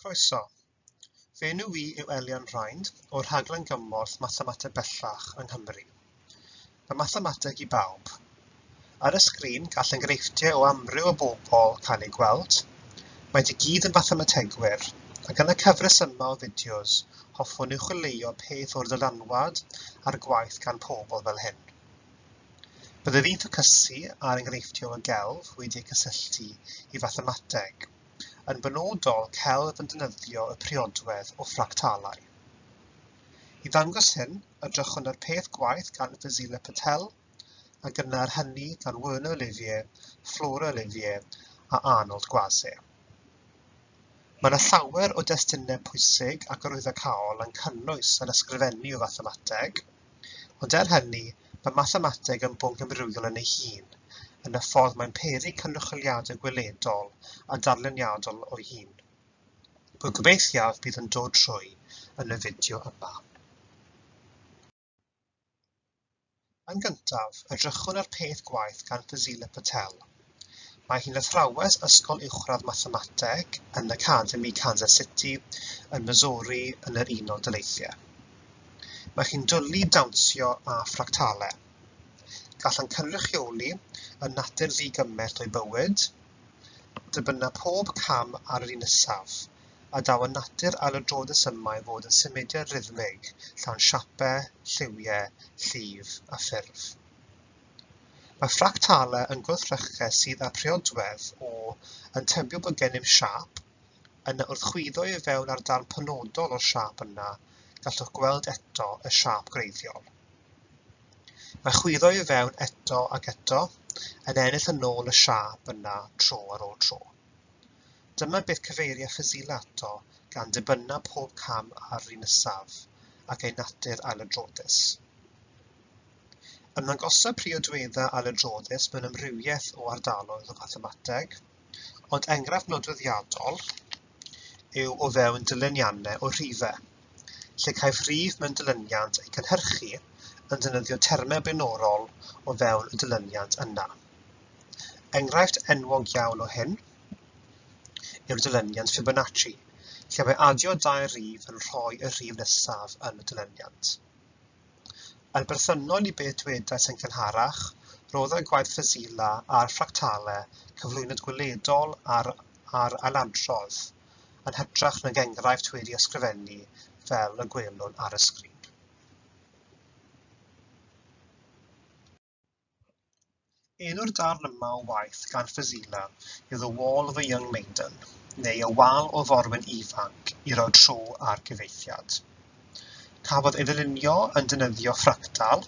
Croeso. Fe enw I yw Elian Rhaid o'r rhaglen gymorth Mathemateg bellach yng Nghymru. Mae mathemateg i bawb. Ar y sgrin gall enghreifftiau o amryw o bobl cael ei gweld. Mae i gyd yn mathemategwyr, ac yn y cyfres yma o fideos hoffwn i'w chwilio peth o'r dylanwad a'r gwaith gan pobl fel hyn. Byddai fi'n ffocysu ar enghreifftiau o gelf wedi'i cysylltu i mathemateg, yn benodol celf yn defnyddio y priodwedd o ffractalau. I ddangos hyn, edrychwn ar peth gwaith gan Fazila Patel, a gynnar hynny gan Werner Olivier, Flora Olivier a Arnold Gwaze. Mae yna llawer o destunau pwysig ac yr cael yn cynnwys yn ysgrifennu o mathemateg, ond hynny, mae mathemateg yn bwnc amrywiol yn ei hun, yn y ffordd mae'n peri cynrychioliadau gweledol a darluniadol o'i hun. Pwy gobeithiaf bydd yn dod trwy yn y fideo yma. Yn gyntaf, edrychwn ar peth gwaith gan Fazila Patel. Mae hi'n athrawes Ysgol Uwchradd Mathemateg yn Academi Kansas City yn Missouri yn yr Unol Daleithiau. Mae hi'n dwlu dawnsio a ffractalau. Gall yn cynrychioli yn natur ddigymell o'i bywyd, dibynna pob cam ar yr un isaf, a daw yn natur ailadroddus yma i fod yn symudiad rhythmig llawn siapau, lliwiau, llif a ffurf. Mae ffractalau yn gwrthrychau sydd â priodwedd o yn tybio bod gennym siap, yna wrth chwyddo i fewn ar darn penodol o'r siap yna, gallwch gweld eto y siap greiddiol. Mae chwyddo i fewn eto ac eto yn ennill yn ôl y siap yna tro ar ôl tro. Dyma beth cyfeirio Fazila ato gan dibynna pob cam ar un isaf ac ei natur ailadroddus. Ymddangosau priodweddau ailadroddus mewn amrywiaeth o ardaloedd o mathemateg, ond enghraifft nodweddiadol yw o fewn dilyniannau o rhifau, lle caiff rhif mewn dilyniant ei cynhyrchu yn defnyddio termau blaenorol o fewn y dilyniant yna. Enghraifft enwog iawn o hyn yw'r dilyniant Fibonacci, lle mae adio dau rhif yn rhoi y rhif nesaf yn y dilyniant. Yn berthynol i beth dwedais yn cynharach, roedd y gwaith Fazila a'r ffractalau cyflwynod gweledol ar ailadrodd, yn hytrach nag enghraifft wedi'i ysgrifennu fel y gwelwn ar y sgrin. Enw'r darn yma o waith gan Fazila yw The Wall of a Young Maiden, neu y wal o forwyn ifanc i roi tro ar gyfeithiad. Cafodd ei ddylunio yn defnyddio ffractal,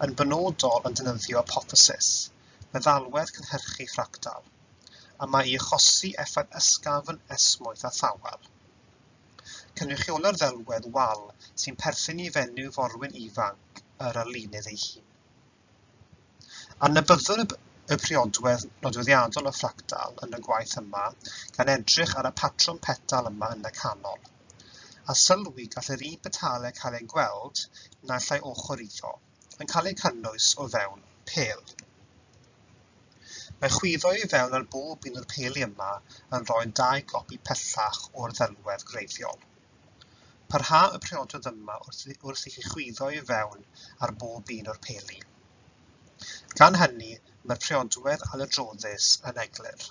yn benodol yn defnyddio hypothesis, meddalwedd cynhyrchu ffractal, a mae i achosi effaith ysgafn esmwyth a thawel. Cynrychiola'r ddelwedd wal sy'n perthyn i fenyw forwyn ifanc yr arlunydd ei hun. Annybyddwn y priodwedd nodweddiadol o ffractal yn y gwaith yma gan edrych ar y patrwm petal yma yn y canol, a sylwi gall yr un petalau cael ei gweld naill ai ochr iddo, yn cael ei cynnwys o fewn pêl. Mae chwyddo i fewn ar bob un o'r peli yma yn rhoi dau gopi pellach o'r ddelwedd greiddiol. Parha y priodwedd yma wrth i chi chwyddo i fewn ar bob un o'r peli. Gan hynny, mae'r priodwedd ailadroddus yn eglur.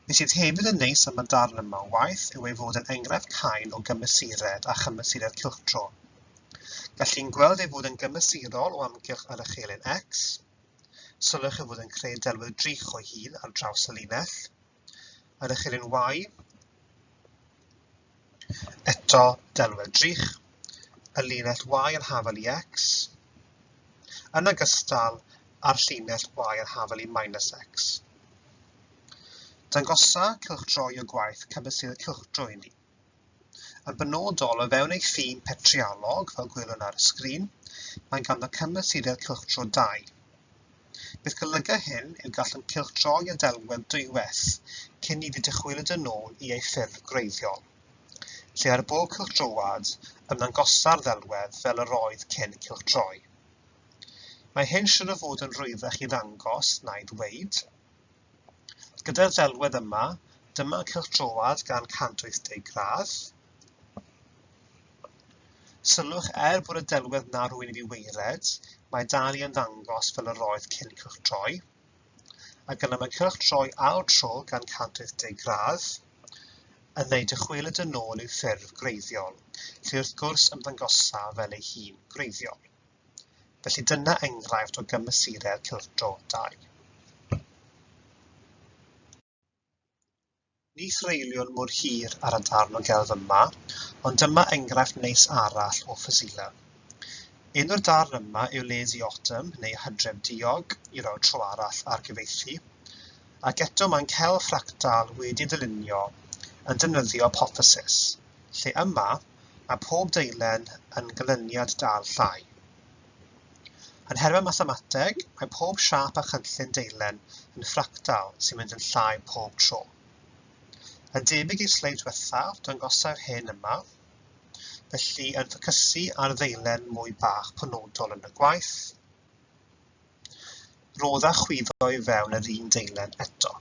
Be sydd hefyd yn neis am y darn yma o waith yw ei fod yn enghraifft cael o gymysuredd a chymysuredd cylchtro. Gallu'n gweld ei fod yn gymesurol o amgylch ar y chelyn X, sylwch ei fod yn creu delwedd drych o hyd ar draws y linell, ar y chelyn Y, eto delwedd drych, y linell Y yn hafel i X, yn ogystal a'r llinell Y yn hafel i minus X. Dangosa cylchdroi o gwaith cymesuredd cylchdro i ni. Yn benodol o fewn ei ffin petrialog fel gwelwn ar y sgrin, mae'n ganddo cymesuredd cylchdro 2. Beth golyga hyn yw gall yn cylchdroi y delwedd dwywaith cyn iddi dychwelyd yn ôl i ei ffurf greiddiol, lle ar bob cylchdroad ymddangosa'r ddelwedd fel yr oedd cyn cylchdroi. Mae hyn siŵr o fod yn rwyddach i ddangos na'i ddweud. Gyda'r ddelwedd yma, Dyma cylchtroad gan 180 gradd. Sylwch bod y delwedd na rhywun wedi weired, mae dal i ymddangos fel yr oedd cyn cylchtroi. Ac yna mae cylchtroi ail tro gan 180 gradd yn gwneud y chwilod yn ôl i'w ffurf greiddiol, lle wrth gwrs ymddangosa fel ei hun greiddiol. Felly dyna enghraifft o gymysuredd cylchtro 2. Ni threiliwn mor hir ar y darn o gelf yma, ond dyma enghraifft neis arall o ffasila. Un o'r darn yma yw lazy autumn neu hydref diog i roi tro arall ar gyfieithu, ac eto mae'n cael ffractal wedi dylunio yn defnyddio hypothesis, lle yma mae pob deilen yn golyniad dal llai. Yn herfau mathemateg, mae pob siap a chynllun deilen yn ffractal sy'n mynd yn llai pob tro. Yn debyg i'r sleid diwethaf, dangosaf hyn yma, felly yn ffocysu ar ddeilen mwy bach penodol yn y gwaith, roedd a chwyddo i fewn yr un deilen eto.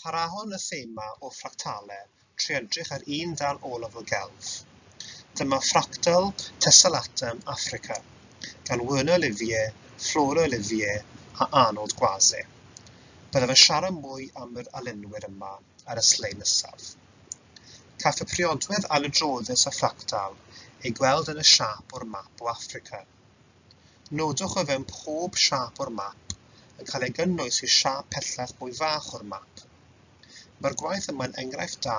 Parahon y thema o ffractalau trwy edrych ar un darn olaf o gelf. Dyma ffractal tessellatum Africa gan Werner Olivier, Flora Olivier a Arnold Gwaze. Byddaf yn siarad mwy am yr alunwyr yma ar y sleid nesaf. Caiff y priodwedd alydroddus o ffractal ei gweld yn y siap o'r map o Affrica. Nodwch o fewn pob siap o'r map yn cael ei gynnwys i'r siap pellach mwy fach o'r map. Mae'r gwaith yma'n enghraifft da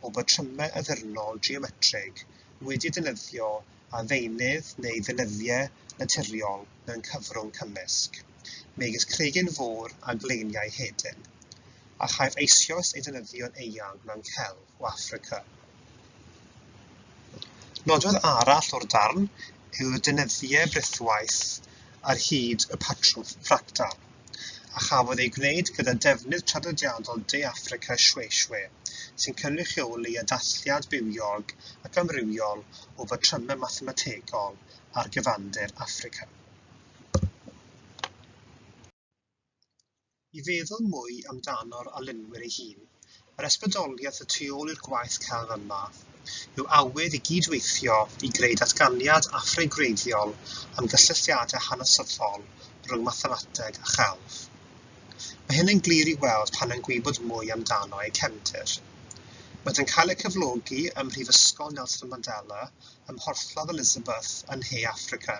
o batrymau addurnol geometrig wedi defnyddio a ddeunydd neu ddeunyddiau naturiol mewn cyfrwng cymysg, megis cregyn fôr a gleiniau hedyn, a chaiff eisoes ei defnyddio'n eang mewn Chelf o Affrica. Nodwedd arall o'r darn yw defnyddiau brithwaith ar hyd y patrwm ffractal, a chafodd ei gwneud gyda defnydd traddodiadol de-Affrica shwe sy'n cynrychioli y dathliad bywiog ac amrywiol o batrymau mathemategol ar gyfandir Affrica. I feddwl mwy amdano'r alunwyr ei hun, yr ysbrydoliaeth y tu ôl i'r gwaith celf yma yw awydd i gydweithio i greu datganiad affrigreiddiol am gysylltiadau hanesyddol rhwng mathemateg a chelf. Mae hyn yn glir i weld pan yn gwybod mwy amdano ei cefndir. Mae'n cael ei cyflogi ym Mhrifysgol Nelson Mandela ym Mhorthladd Elizabeth yn Ne Affrica.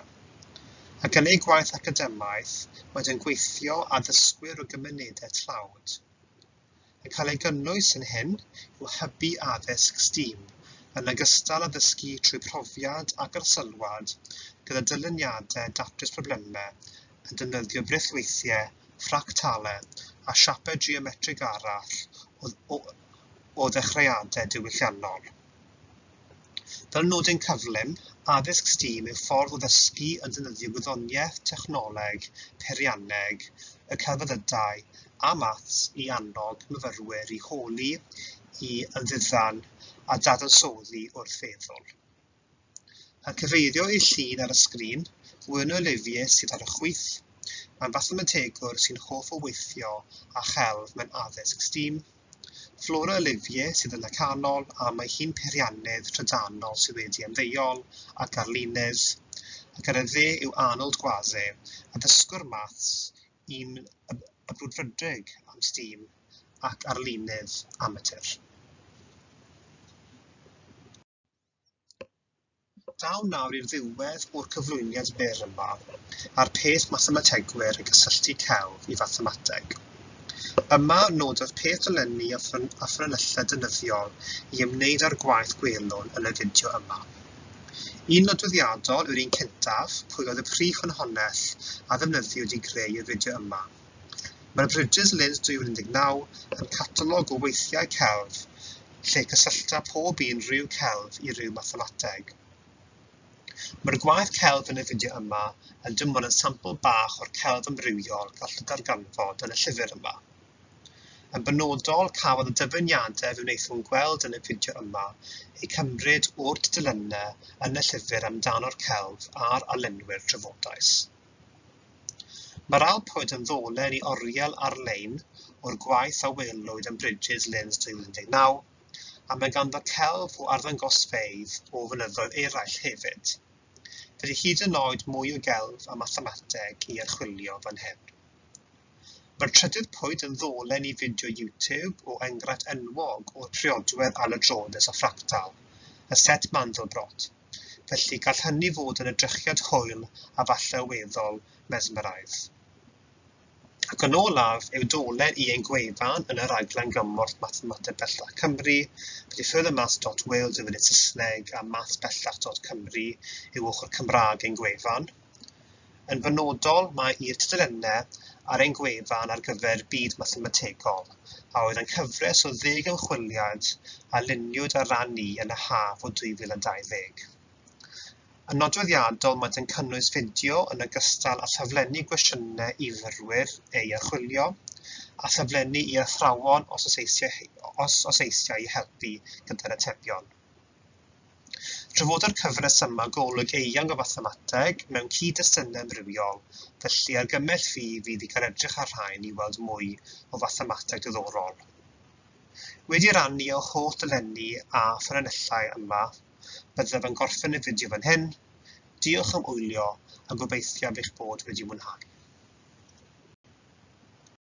Ac yn ei gwaith academaeth, mae'n gweithio â ddysgwyr o gymunedau tlawd. Yn cael ei gynnwys yn hyn yw hybu addysg STEAM, yn ogystal â ddysgu trwy profiad ac arsylwad gyda dyluniadau datrys problemau yn defnyddio brithweithiau, ffractalau a siapau geometrig arall o ddechreuadau diwylliannol. Fel nodyn cyflym, addysg STEAM yw ffordd o ddysgu yn defnyddio gwyddoniaeth, technoleg, peirianneg, y celfyddydau a maths i annog myfyrwyr i holi, i ymddiddan a dadansoddi wrth feddwl. Yn cyfeirio i'r llun ar y sgrin, Werner Olivier sydd ar y chwith, mae'n mathemategwr sy'n hoff o weithio a chelf mewn addysg STEAM, Flora Olivier sydd yn y canol a mae hi'n peiriannydd trydanol sydd wedi ymddeol ac arlunydd, ac ar y dde yw Arnold Gwaze, a ddysgwr maths, un y brwdfrydrig am STEAM ac arlunydd amatur. Daw nawr i'r ddiwedd o'r cyflwyniad byr yma a'r peth mathemategwyr y cysylltu celf i fathemateg. Yma nododd peth dylenni a ffynyllau dynyddiol i ymwneud â'r gwaith gwelwn yn y fideo yma. Un nodweddiadol yw'r un cyntaf, pwy oedd y prif ffynhonnell a ddefnyddiwyd i greu y fideo yma. Mae'r Bridges Linz 2019 yn catalog o weithiau celf lle cysyllta pob un rhyw celf i ryw mathemateg. Mae'r gwaith celf yn y fideo yma yn dim ond yn sampl bach o'r celf amrywiol gall y darganfod yn y llyfr yma. Yn benodol, cafodd y dyfyniadau fe wnaethon gweld yn y fideo yma eu cymryd o'r tudalennau yn y llyfr amdano'r celf a'r alunwyr trafodaeth. Mae'r alpwyd yn ddolen i oriel ar-lein o'r gwaith a welwyd yn Bridges Linz 2019, a mae ganddo celf o arddangosfeydd o fynyddoedd eraill hefyd. Felly hyd yn oed mwy o gelf a mathemateg i archwilio fan hyn. Mae'r trydydd pwyd yn ddolen i fideo YouTube o enghraifft enwog o'r priodwedd alydrodus a ffractal, y set Mandelbrot. Felly gall hynny fod yn edrychiad hwyl a falle weddol mesmeraidd. Ac yn olaf yw dolen i ein gwefan yn y raglen gymorth Mathemateg bellach Cymru, felly furthermaths.weld yw fyny Saesneg a mathsbellach.cymru yw ochr Cymraeg ein gwefan. Yn benodol mae i'r tudalennau ar ein gwefan ar gyfer byd mathemategol, a oedd yn cyfres o 10 ymchwiliad a luniwyd a rannu yn y haf o 2020. Yn nodweddiadol maent yn cynnwys fideo yn ogystal â thaflenni gwestiynau i fyrwyr ei archwilio, a thaflenni i athrawon os oes eisiau i helpu gyda'r atebion. Trafoda'r cyfres yma golwg eang o mathemateg mewn cyd-destynau amrywiol, felly argymell fi fydd i gael edrych ar rhain i weld mwy o fathemateg diddorol. Wedi rannu o holl dolenni a ffynonellau yma, byddaf yn gorffen y fideo fan hyn. Diolch am wylio a gobeithio eich bod wedi mwynhau.